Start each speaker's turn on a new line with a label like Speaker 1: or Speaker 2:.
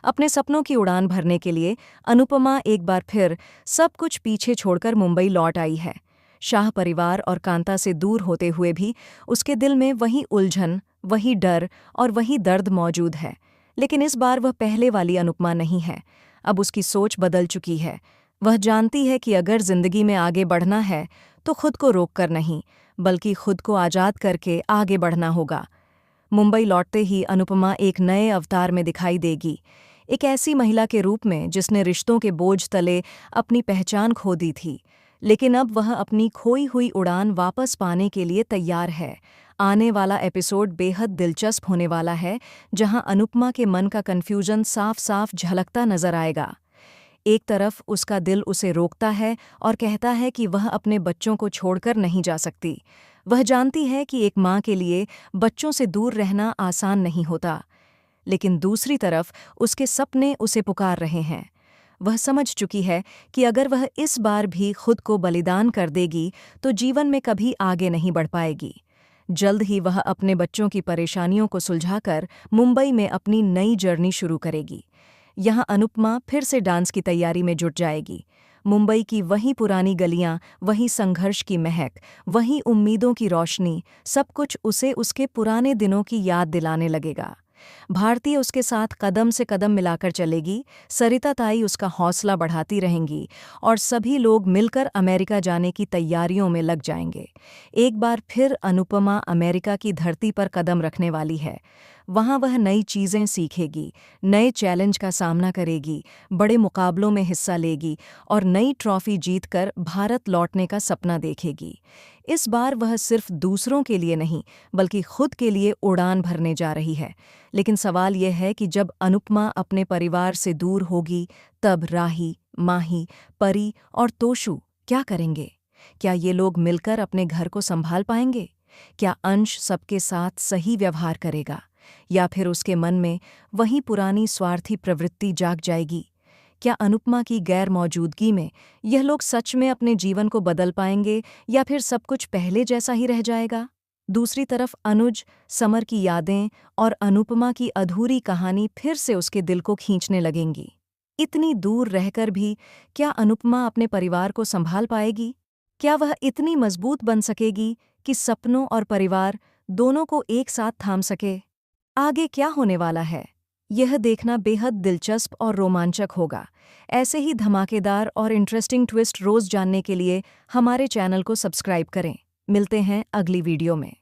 Speaker 1: अपने सपनों की उड़ान भरने के लिए अनुपमा एक बार फिर सब कुछ पीछे छोड़कर मुंबई लौट आई है। शाह परिवार और कांता से दूर होते हुए भी उसके दिल में वही उलझन, वही डर और वही दर्द मौजूद है। लेकिन इस बार वह पहले वाली अनुपमा नहीं है। अब उसकी सोच बदल चुकी है। वह जानती है कि अगर जिंदगी में आगे बढ़ना है तो खुद को रोककर नहीं, बल्कि खुद को आज़ाद करके आगे बढ़ना होगा। मुंबई लौटते ही अनुपमा एक नए अवतार में दिखाई देगी, एक ऐसी महिला के रूप में जिसने रिश्तों के बोझ तले अपनी पहचान खो दी थी, लेकिन अब वह अपनी खोई हुई उड़ान वापस पाने के लिए तैयार है। आने वाला एपिसोड बेहद दिलचस्प होने वाला है, जहां अनुपमा के मन का कन्फ्यूजन साफ साफ झलकता नजर आएगा। एक तरफ उसका दिल उसे रोकता है और कहता है कि वह अपने बच्चों को छोड़कर नहीं जा सकती। वह जानती है कि एक माँ के लिए बच्चों से दूर रहना आसान नहीं होता, लेकिन दूसरी तरफ उसके सपने उसे पुकार रहे हैं। वह समझ चुकी है कि अगर वह इस बार भी खुद को बलिदान कर देगी तो जीवन में कभी आगे नहीं बढ़ पाएगी। जल्द ही वह अपने बच्चों की परेशानियों को सुलझाकर मुंबई में अपनी नई जर्नी शुरू करेगी। यहाँ अनुपमा फिर से डांस की तैयारी में जुट जाएगी। मुंबई की वही पुरानी गलियां, वही संघर्ष की महक, वही उम्मीदों की रोशनी, सब कुछ उसे उसके पुराने दिनों की याद दिलाने लगेगा। भारती उसके साथ कदम से कदम मिलाकर चलेगी, सरिता ताई उसका हौसला बढ़ाती रहेंगी और सभी लोग मिलकर अमेरिका जाने की तैयारियों में लग जाएंगे। एक बार फिर अनुपमा अमेरिका की धरती पर कदम रखने वाली है। वहाँ वह नई चीज़ें सीखेगी, नए चैलेंज का सामना करेगी, बड़े मुकाबलों में हिस्सा लेगी और नई ट्रॉफी जीतकर भारत लौटने का सपना देखेगी। इस बार वह सिर्फ दूसरों के लिए नहीं, बल्कि खुद के लिए उड़ान भरने जा रही है। लेकिन सवाल यह है कि जब अनुपमा अपने परिवार से दूर होगी, तब राही, माही, परी और तोशु क्या करेंगे? क्या ये लोग मिलकर अपने घर को संभाल पाएंगे? क्या अंश सबके साथ सही व्यवहार करेगा, या फिर उसके मन में वही पुरानी स्वार्थी प्रवृत्ति जाग जाएगी? क्या अनुपमा की गैर मौजूदगी में यह लोग सच में अपने जीवन को बदल पाएंगे, या फिर सब कुछ पहले जैसा ही रह जाएगा? दूसरी तरफ अनुज, समर की यादें और अनुपमा की अधूरी कहानी फिर से उसके दिल को खींचने लगेंगी। इतनी दूर रहकर भी क्या अनुपमा अपने परिवार को संभाल पाएगी? क्या वह इतनी मजबूत बन सकेगी कि सपनों और परिवार दोनों को एक साथ थाम सके? आगे क्या होने वाला है, यह देखना बेहद दिलचस्प और रोमांचक होगा। ऐसे ही धमाकेदार और इंटरेस्टिंग ट्विस्ट रोज जानने के लिए हमारे चैनल को सब्सक्राइब करें। मिलते हैं अगली वीडियो में।